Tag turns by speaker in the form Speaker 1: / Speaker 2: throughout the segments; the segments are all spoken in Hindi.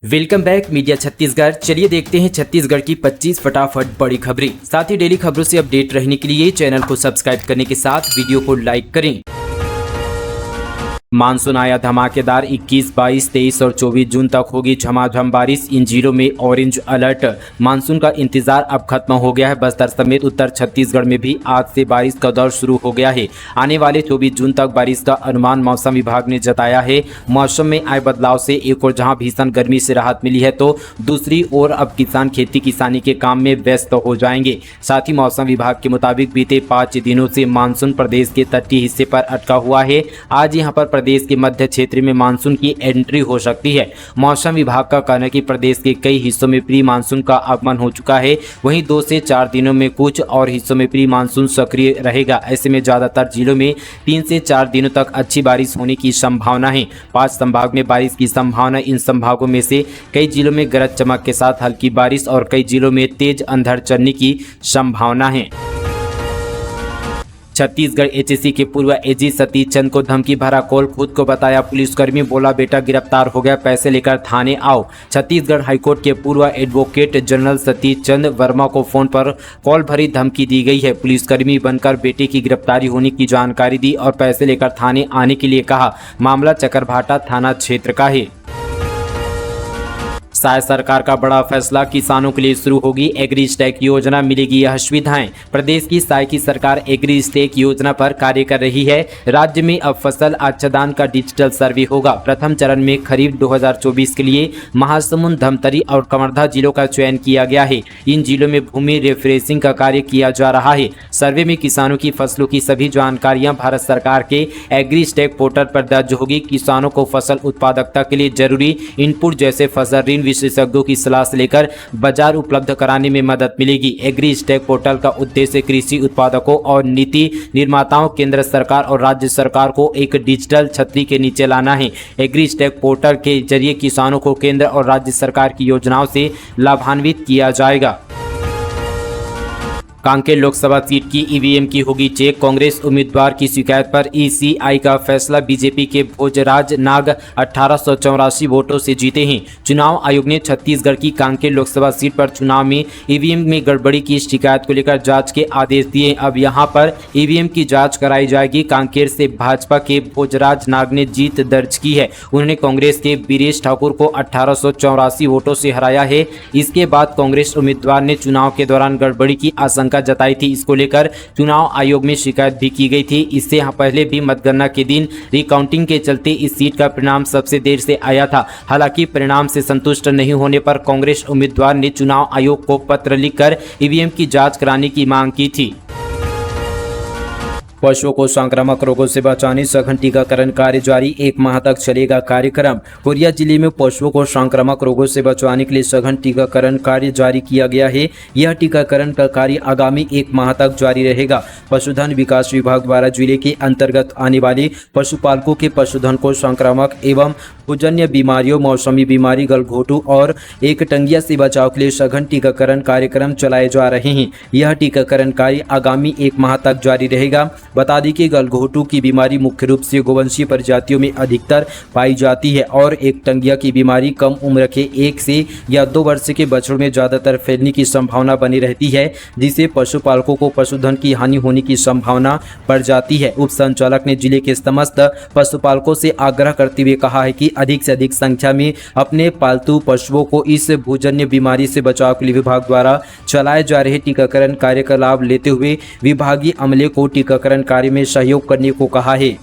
Speaker 1: Welcome back media Chhattisgarh. चलिए देखते हैं छत्तीसगढ़ की 25 फटाफट बड़ी खबरें। साथ ही डेली खबरों से अपडेट रहने के लिए चैनल को सब्सक्राइब करने के साथ वीडियो को लाइक करें। मानसून आया धमाकेदार। 21, 22, 23 और 24 जून तक होगी झमाझम बारिश। इन जिलों में ऑरेंज अलर्ट। मानसून का इंतजार अब खत्म हो गया है। बस्तर समेत उत्तर छत्तीसगढ़ में भी आज से बारिश का दौर शुरू हो गया है। आने वाले 24 जून तक बारिश का अनुमान मौसम विभाग ने जताया है। मौसम में आए बदलाव से एक और जहां भीषण गर्मी से राहत मिली है, तो दूसरी ओर अब किसान खेती किसानी के काम में व्यस्त हो जाएंगे। साथ ही मौसम विभाग के मुताबिक बीते 5 दिनों से मानसून प्रदेश के तटीय हिस्से पर अटका हुआ है। आज यहाँ पर प्रदेश के मध्य क्षेत्र में मानसून की एंट्री हो सकती है। मौसम विभाग का कहना है कि प्रदेश के कई हिस्सों में प्री मानसून का आगमन हो चुका है। वहीं 2 से 4 दिनों में कुछ और हिस्सों में प्री मानसून सक्रिय रहेगा। ऐसे में ज्यादातर जिलों में 3 से 4 दिनों तक अच्छी बारिश होने की संभावना है। 5 संभाग में बारिश की संभावना। इन संभागों में से कई जिलों में गरज चमक के साथ हल्की बारिश और कई जिलों में तेज अंधड़ चलने की संभावना है। छत्तीसगढ़ एचएससी के पूर्व एजी सतीश चंद को धमकी भरा कॉल। खुद को बताया पुलिसकर्मी, बोला बेटा गिरफ्तार हो गया, पैसे लेकर थाने आओ। छत्तीसगढ़ हाईकोर्ट के पूर्व एडवोकेट जनरल सतीश चंद वर्मा को फोन पर कॉल भरी धमकी दी गई है। पुलिसकर्मी बनकर बेटे की गिरफ्तारी होने की जानकारी दी और पैसे लेकर थाने आने के लिए कहा। मामला चकरभाटा थाना क्षेत्र का है। साय सरकार का बड़ा फैसला। किसानों के लिए शुरू होगी एग्री स्टैक योजना, मिलेगी यह सुविधाएं। प्रदेश की साय की सरकार एग्री स्टैक योजना पर कार्य कर रही है। राज्य में अब फसल आच्छादन का डिजिटल सर्वे होगा। प्रथम चरण में खरीफ 2024 के लिए महासमुंद, धमतरी और कवर्धा जिलों का चयन किया गया है। इन जिलों में भूमि रिफ्रेशिंग का कार्य किया जा रहा है। सर्वे में किसानों की फसलों की सभी जानकारियां भारत सरकार के एग्री स्टैक पोर्टल पर दर्ज होगी। किसानों को फसल उत्पादकता के लिए जरूरी इनपुट जैसे फसल ऋण विशेषज्ञों की सलाह से लेकर बाजार उपलब्ध कराने में मदद मिलेगी। एग्री स्टैक पोर्टल का उद्देश्य कृषि उत्पादकों और नीति निर्माताओं, केंद्र सरकार और राज्य सरकार को एक डिजिटल छतरी के नीचे लाना है। एग्री स्टैक पोर्टल के जरिए किसानों को केंद्र और राज्य सरकार की योजनाओं से लाभान्वित किया जाएगा। कांकेर लोकसभा सीट की ईवीएम की होगी चेक। कांग्रेस उम्मीदवार की शिकायत पर ईसीआई का फैसला। बीजेपी के भोजराज नाग 1884 वोटों से जीते हैं। चुनाव आयोग ने छत्तीसगढ़ की कांकेर लोकसभा सीट पर चुनाव में ईवीएम में गड़बड़ी की शिकायत को लेकर जांच के आदेश दिए। अब यहां पर ईवीएम की जांच कराई जाएगी। कांकेर से भाजपा के भोजराज नाग ने जीत दर्ज की है। उन्होंने कांग्रेस के बीरेश ठाकुर को 1884 वोटों से हराया है। इसके बाद कांग्रेस उम्मीदवार ने चुनाव के दौरान गड़बड़ी की आशंका जताई थी। इसको लेकर चुनाव आयोग में शिकायत भी की गई थी। इससे पहले भी मतगणना के दिन रिकाउंटिंग के चलते इस सीट का परिणाम सबसे देर से आया था। हालांकि परिणाम से संतुष्ट नहीं होने पर कांग्रेस उम्मीदवार ने चुनाव आयोग को पत्र लिखकर ईवीएम की जांच कराने की मांग की थी। पशुओं को संक्रामक रोगों से बचाने सघन टीकाकरण कार्य जारी। 1 माह तक चलेगा कार्यक्रम। कोरिया जिले में पशुओं को संक्रामक रोगों से बचाने के लिए सघन टीकाकरण कार्य जारी किया गया है। यह टीकाकरण का कार्य आगामी 1 माह तक जारी रहेगा। पशुधन विकास विभाग द्वारा जिले के अंतर्गत आने वाले पशुपालकों के पशुधन को संक्रामक एवं भूजन्य बीमारियों, मौसमी बीमारी, गलघोटू और एकटंगिया से बचाव के लिए सघन टीकाकरण कार्यक्रम चलाए जा रहे हैं। यह टीकाकरण कार्य आगामी 1 माह तक जारी रहेगा। बता दें कि गलघोटू की बीमारी मुख्य रूप से गोवंशीय प्रजातियों में अधिकतर पाई जाती है और एकटंगिया की बीमारी कम उम्र के 1 से या 2 वर्ष के बछड़ों में ज्यादातर फैलने की संभावना बनी रहती है, जिससे पशुपालकों को पशुधन की हानि होने की संभावना बढ़ जाती है। उप संचालक ने जिले के समस्त पशुपालकों से आग्रह करते हुए कहा है कि अधिक से अधिक संख्या में अपने पालतू पशुओं को इस भूजन्य बीमारी से बचाव के लिए विभाग द्वारा चलाए जा रहे टीकाकरण कार्य का लाभ लेते हुए विभागीय अमले को टीकाकरण कार्य में सहयोग करने को कहा है।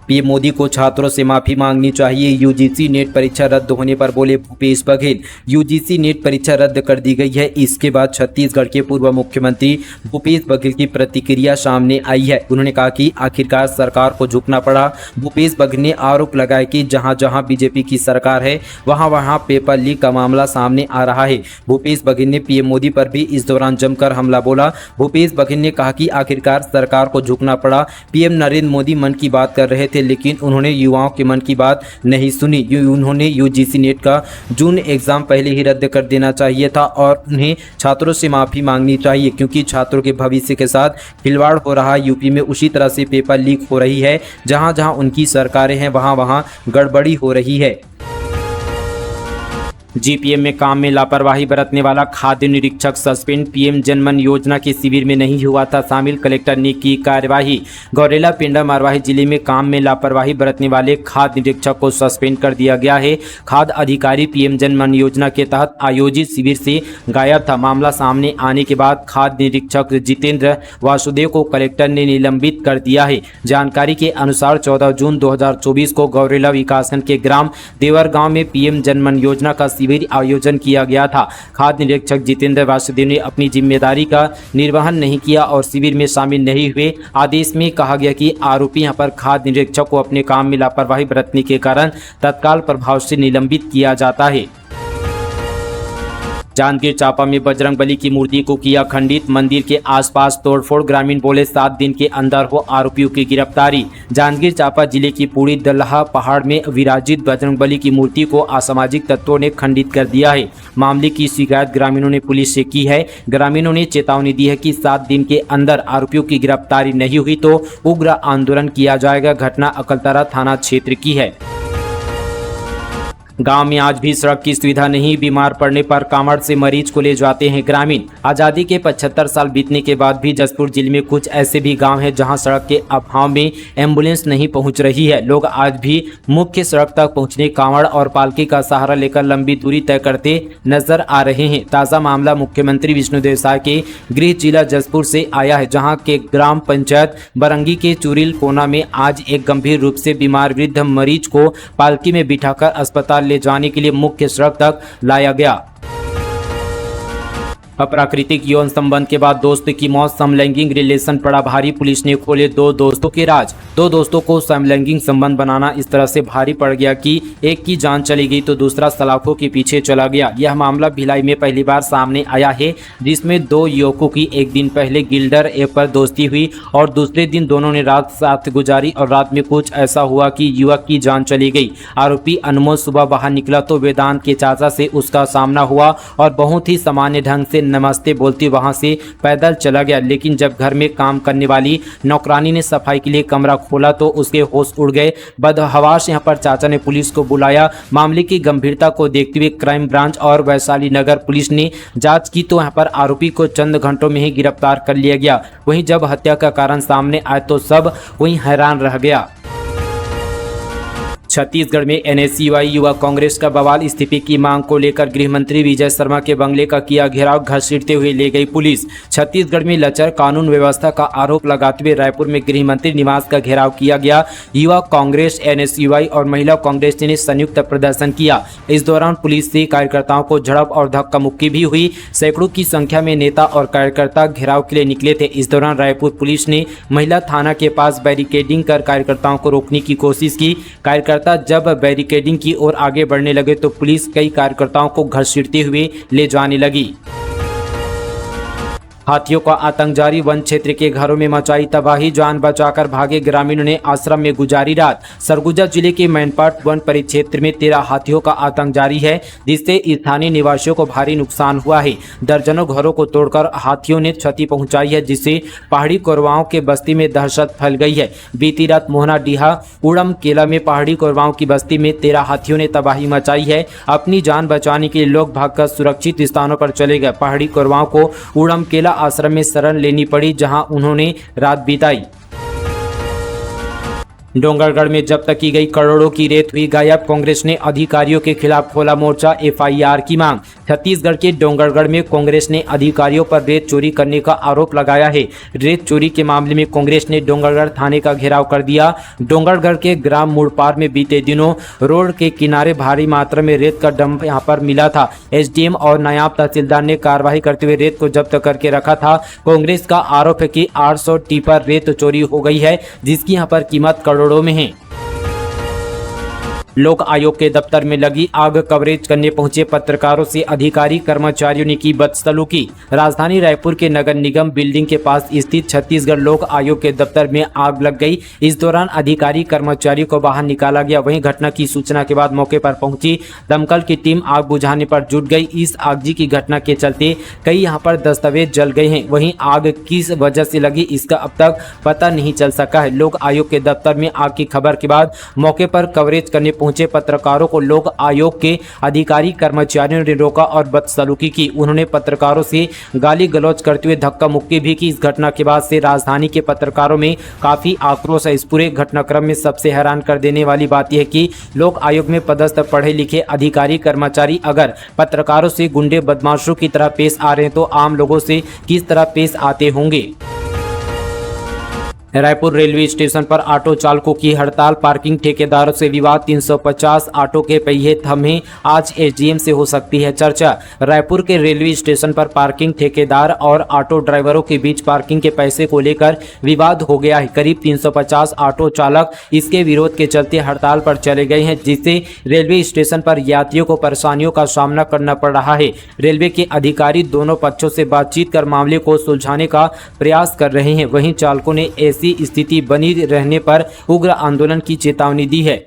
Speaker 1: पीएम मोदी को छात्रों से माफी मांगनी चाहिए। यूजीसी नेट परीक्षा रद्द होने पर बोले भूपेश बघेल। यूजीसी नेट परीक्षा रद्द कर दी गई है। इसके बाद छत्तीसगढ़ के पूर्व मुख्यमंत्री भूपेश बघेल की प्रतिक्रिया सामने आई है। उन्होंने कहा कि आखिरकार सरकार को झुकना पड़ा। भूपेश बघेल ने आरोप लगाया कि जहां जहां बीजेपी की सरकार है वहां वहां पेपर लीक का मामला सामने आ रहा है। भूपेश बघेल ने पीएम मोदी पर भी इस दौरान जमकर हमला बोला। भूपेश बघेल ने कहा कि आखिरकार सरकार को झुकना पड़ा। पीएम नरेंद्र मोदी मन की बात कर रहे थे, लेकिन उन्होंने युवाओं के मन की बात नहीं सुनी। उन्होंने यूजीसी नेट का जून एग्जाम पहले ही रद्द कर देना चाहिए था और उन्हें छात्रों से माफी मांगनी चाहिए, क्योंकि छात्रों के भविष्य के साथ खिलवाड़ हो रहा है। यूपी में उसी तरह से पेपर लीक हो रही है। जहां जहां उनकी सरकारें हैं वहां वहां गड़बड़ी हो रही है। जीपीएम में काम में लापरवाही बरतने वाला खाद्य निरीक्षक सस्पेंड। पीएम जनमन योजना के शिविर में नहीं हुआ था शामिल, कलेक्टर ने की कार्यवाही। गौरेला पिंडा मरवाही जिले में काम में लापरवाही बरतने वाले खाद्य निरीक्षक को सस्पेंड कर दिया गया है। खाद्य अधिकारी पीएम जनमन योजना के तहत आयोजित शिविर से गायब था। मामला सामने आने के बाद खाद्य निरीक्षक जितेंद्र वासुदेव को कलेक्टर ने निलंबित कर दिया है। जानकारी के अनुसार 14 जून 2024 को गौरेला विकासखंड के ग्राम देवर गांव में पीएम जनमन योजना का शिविर आयोजन किया गया था। खाद्य निरीक्षक जितेंद्र वासुदेव ने अपनी जिम्मेदारी का निर्वहन नहीं किया और शिविर में शामिल नहीं हुए। आदेश में कहा गया कि आरोपी यहां पर खाद्य निरीक्षक को अपने काम में लापरवाही बरतने के कारण तत्काल प्रभाव से निलंबित किया जाता है। जांजगीर चांपा में बजरंगबली की मूर्ति को किया खंडित, मंदिर के आसपास तोड़फोड़, ग्रामीण बोले 7 दिन के अंदर हो आरोपियों की गिरफ्तारी। जांजगीर चांपा जिले की पूरी दल्हा पहाड़ में विराजित बजरंगबली की मूर्ति को असामाजिक तत्वों ने खंडित कर दिया है। मामले की शिकायत ग्रामीणों ने पुलिस से की है। ग्रामीणों ने चेतावनी दी है कि 7 दिन के अंदर आरोपियों की गिरफ्तारी नहीं हुई तो उग्र आंदोलन किया जाएगा। घटना अकलतरा थाना क्षेत्र की है। गांव में आज भी सड़क की सुविधा नहीं, बीमार पड़ने पर कांवड़ से मरीज को ले जाते हैं ग्रामीण। आजादी के 75 साल बीतने के बाद भी जसपुर जिले में कुछ ऐसे भी गांव हैं जहां सड़क के अभाव में एम्बुलेंस नहीं पहुंच रही है। लोग आज भी मुख्य सड़क तक पहुंचने कांवड़ और पालकी का सहारा लेकर लंबी दूरी तय करते नजर आ रहे हैं। ताज़ा मामला मुख्यमंत्री विष्णुदेव साय के गृह जिला जसपुर से आया है, जहाँ के ग्राम पंचायत बरंगी के चुरिल कोना में आज एक गंभीर रूप से बीमार वृद्ध मरीज को पालकी में बिठाकर अस्पताल ले जाने के लिए मुख्य सड़क तक लाया गया। अप्राकृतिक यौन संबंध के बाद दोस्त की मौत, समलैंगिक रिलेशन पड़ा भारी, पुलिस ने खोले 2 दोस्तों के राज। 2 दोस्तों को समलैंगिक संबंध बनाना इस तरह से भारी पड़ गया कि एक की जान चली गई तो दूसरा सलाखों के पीछे चला गया। यह मामला भिलाई में पहली बार सामने आया है, जिसमें 2 युवकों की एक दिन पहले गिल्डर ऐप पर दोस्ती हुई और दूसरे दिन दोनों ने रात साथ गुजारी और रात में कुछ ऐसा हुआ कि युवक की जान चली गई। आरोपी अनमोल सुबह बाहर निकला तो वेदांत के चाचा से उसका सामना हुआ और बहुत ही सामान्य ढंग से नमस्ते बोलती वहां से पैदल चला गया। लेकिन जब घर में काम करने वाली नौकरानी ने सफाई के लिए कमरा खोला तो उसके होश उड़ गए। बदहवास यहां पर चाचा ने पुलिस को बुलाया। मामले की गंभीरता को देखते हुए क्राइम ब्रांच और वैशाली नगर पुलिस ने जांच की तो यहां पर आरोपी को चंद घंटों में ही गिरफ्तार कर लिया गया। वहीं जब हत्या का कारण सामने आए तो सब वहीं हैरान रह गया। छत्तीसगढ़ में एनएसयूआई युवा कांग्रेस का बवाल, इस्तीफे की मांग को लेकर गृह मंत्री विजय शर्मा के बंगले का किया घेराव, घसीटते हुए ले गई पुलिस। छत्तीसगढ़ में लचर कानून व्यवस्था का आरोप लगाते हुए रायपुर में गृह मंत्री निवास का घेराव किया गया। युवा कांग्रेस, एनएसयूआई और महिला कांग्रेस ने संयुक्त प्रदर्शन किया। इस दौरान पुलिस से कार्यकर्ताओं को झड़प और धक्का मुक्की भी हुई। सैकड़ों की संख्या में नेता और कार्यकर्ता घेराव के लिए निकले थे। इस दौरान रायपुर पुलिस ने महिला थाना के पास बैरिकेडिंग कर कार्यकर्ताओं को रोकने की कोशिश की। कार्यकर्ता जब बैरिकेडिंग की ओर आगे बढ़ने लगे तो पुलिस कई कार्यकर्ताओं को घसीटते हुए ले जाने लगी। हाथियों का आतंक जारी, वन क्षेत्र के घरों में मचाई तबाही, जान बचाकर भागे ग्रामीणों ने आश्रम में गुजारी रात। सरगुजा जिले के मैनपाट वन परिक्षेत्र में 13 हाथियों का आतंक जारी है, जिससे स्थानीय निवासियों को भारी नुकसान हुआ है। दर्जनों घरों को तोड़कर हाथियों ने क्षति पहुंचाई है, जिससे पहाड़ी कोरवाओं के बस्ती में दहशत फैल गई है। बीती रात मोहना डीहा उड़म केला में पहाड़ी कोरवाओं की बस्ती में 13 हाथियों ने तबाही मचाई है। अपनी जान बचाने के लिए लोग भागकर सुरक्षित स्थानों पर चले गए। पहाड़ी कोरवाओं को उड़म केला आश्रम में शरण लेनी पड़ी, जहां उन्होंने रात बिताई। डोंगरगढ़ में जब्त की गई करोड़ों की रेत हुई गायब, कांग्रेस ने अधिकारियों के खिलाफ खोला मोर्चा, एफआईआर की मांग। छत्तीसगढ़ के डोंगरगढ़ में कांग्रेस ने अधिकारियों पर रेत चोरी करने का आरोप लगाया है। रेत चोरी के मामले में कांग्रेस ने डोंगरगढ़ थाने का घेराव कर दिया। डोंगरगढ़ के ग्राम मुड़पार में बीते दिनों रोड के किनारे भारी मात्रा में रेत का डंप यहां पर मिला था। एसडीएम और नायब तहसीलदार ने कार्रवाई करते हुए रेत को जब्त करके रखा था। कांग्रेस का आरोप है कि 800 टिपर रेत चोरी हो गई है, जिसकी यहां पर कीमत करोड़ों में है। लोक आयोग के दफ्तर में लगी आग, कवरेज करने पहुंचे पत्रकारों से अधिकारी कर्मचारियों ने की बदसलूकी। राजधानी रायपुर के नगर निगम बिल्डिंग के पास स्थित छत्तीसगढ़ लोक आयोग के दफ्तर में आग लग गई। इस दौरान अधिकारी कर्मचारियों को बाहर निकाला गया। वहीं घटना की सूचना के बाद मौके पर पहुंची दमकल की टीम आग बुझाने पर जुट गई। इस आगजनी की घटना के चलते कई यहां पर दस्तावेज जल गए हैं। वहीं आग किस वजह से लगी इसका अब तक पता नहीं चल सका है। लोक आयोग के दफ्तर में आग की खबर के बाद मौके पर कवरेज करने पहुंचे पत्रकारों को लोक आयोग के अधिकारी कर्मचारियों ने रोका और बदसलूकी की। उन्होंने पत्रकारों से गाली गलौज करते हुए धक्का मुक्की भी की। इस घटना के बाद से राजधानी के पत्रकारों में काफी आक्रोश है। इस पूरे घटनाक्रम में सबसे हैरान कर देने वाली बात यह है कि लोक आयोग में पदस्थ पढ़े लिखे अधिकारी कर्मचारी अगर पत्रकारों से गुंडे बदमाशों की तरह पेश आ रहे हैं तो आम लोगों से किस तरह पेश आते होंगे। रायपुर रेलवे स्टेशन पर ऑटो चालकों की हड़ताल, पार्किंग ठेकेदारों से विवाद, 350 ऑटो के पहिए थमे, आज एसडीएम से हो सकती है चर्चा। रायपुर के रेलवे स्टेशन पर पार्किंग ठेकेदार और ऑटो ड्राइवरों के बीच पार्किंग के पैसे को लेकर विवाद हो गया है। करीब 350 ऑटो चालक इसके विरोध के चलते हड़ताल पर चले गए हैं, जिससे रेलवे स्टेशन पर यात्रियों को परेशानियों का सामना करना पड़ रहा है। रेलवे के अधिकारी दोनों पक्षों से बातचीत कर मामले को सुलझाने का प्रयास कर रहे हैं। वहीं चालकों ने ऐसी स्थिति बनी रहने पर उग्र आंदोलन की चेतावनी दी है।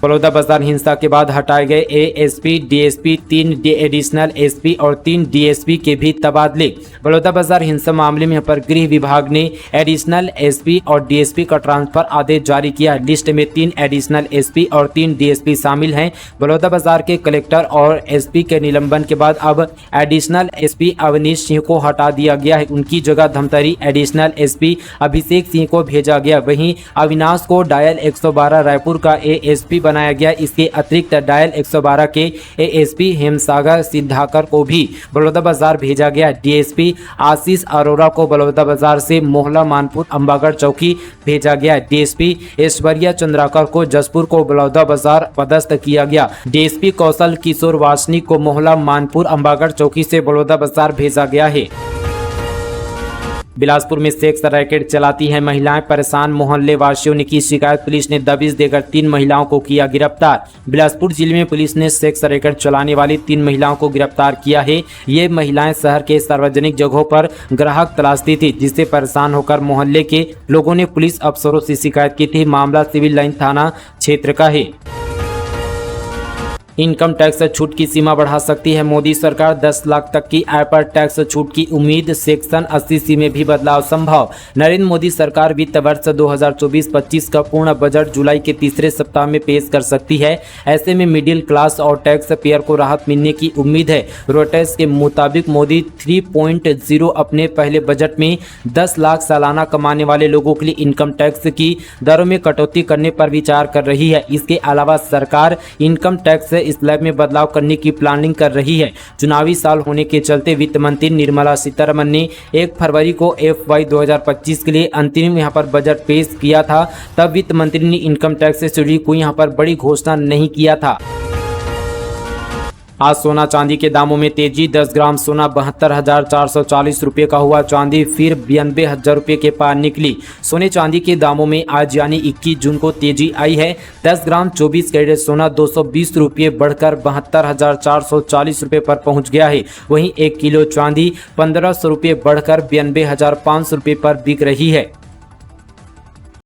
Speaker 1: बलौदाबाजार हिंसा के बाद हटाए गए एएसपी, डीएसपी, 3 एडिशनल एसपी और 3 डीएसपी के भी तबादले। बलौदाबाजार हिंसा मामले में पर गृह विभाग ने एडिशनल एसपी और डीएसपी का ट्रांसफर आदेश जारी किया। लिस्ट में 3 एडिशनल एसपी और 3 डीएसपी शामिल हैं। बलौदाबाजार के कलेक्टर और एसपी के निलंबन के बाद अब एडिशनल एसपी अवनीश सिंह को हटा दिया गया है। उनकी जगह धमतरी एडिशनल एसपी अभिषेक सिंह को भेजा गया। वहीं अविनाश को डायल 112 रायपुर का एएसपी बनाया गया। इसके अतिरिक्त डायल 112 के एएसपी हेमसागर सिद्धाकर को भी बलौदाबाजार भेजा गया। डीएसपी आशीष अरोरा को बलौदाबाजार से मोहला मानपुर अंबागढ़ चौकी भेजा गया। डीएसपी ऐश्वर्या चंद्राकर को जसपुर को बलौदाबाजार पदस्थ किया गया। डीएसपी कौशल किशोर वासनिक को मोहला मानपुर अंबागढ़ चौकी से बलौदाबाजार भेजा गया है। बिलासपुर में सेक्स रैकेट चलाती हैं महिलाएं, परेशान मोहल्ले वासियों ने की शिकायत। पुलिस ने दबिश देकर 3 महिलाओं को किया गिरफ्तार। बिलासपुर जिले में पुलिस ने सेक्स रैकेट चलाने वाली 3 महिलाओं को गिरफ्तार किया है। ये महिलाएं शहर के सार्वजनिक जगहों पर ग्राहक तलाशती थी, जिससे परेशान होकर मोहल्ले के लोगों ने पुलिस अफसरों से शिकायत की थी। मामला सिविल लाइन थाना क्षेत्र का है। इनकम टैक्स छूट की सीमा बढ़ा सकती है मोदी सरकार, 10 लाख तक की आय पर टैक्स छूट की उम्मीद। सेक्शन 80C में भी बदलाव संभव। नरेंद्र मोदी सरकार वित्त वर्ष 2024-25 का पूर्ण बजट जुलाई के तीसरे सप्ताह में पेश कर सकती है। ऐसे में मिडिल क्लास और टैक्स पेयर को राहत मिलने की उम्मीद है। रॉयटर्स के मुताबिक मोदी 3.0 अपने पहले बजट में 10 लाख सालाना कमाने वाले लोगों के लिए इनकम टैक्स की दरों में कटौती करने पर विचार कर रही है। इसके अलावा सरकार इनकम टैक्स स्लैब में बदलाव करने की प्लानिंग कर रही है। चुनावी साल होने के चलते वित्त मंत्री निर्मला सीतारमण ने 1 फरवरी को FY 2025 के लिए अंतरिम यहां पर बजट पेश किया था। तब वित्त मंत्री ने इनकम टैक्स से जुड़ी कोई यहां पर बड़ी घोषणा नहीं किया था। आज सोना चांदी के दामों में तेजी। 10 ग्राम सोना 72,440 रुपये का हुआ। चांदी फिर 92,000 रुपये के पार निकली। सोने चांदी के दामों में आज यानी 21 जून को तेजी आई है। 10 ग्राम 24 कैरेट सोना 220 रुपये बढ़कर 72,440 रुपये पर पहुंच गया है। वहीं 1 किलो चांदी 1,500 रुपये बढ़कर 92,500 रुपये पर बिक रही है।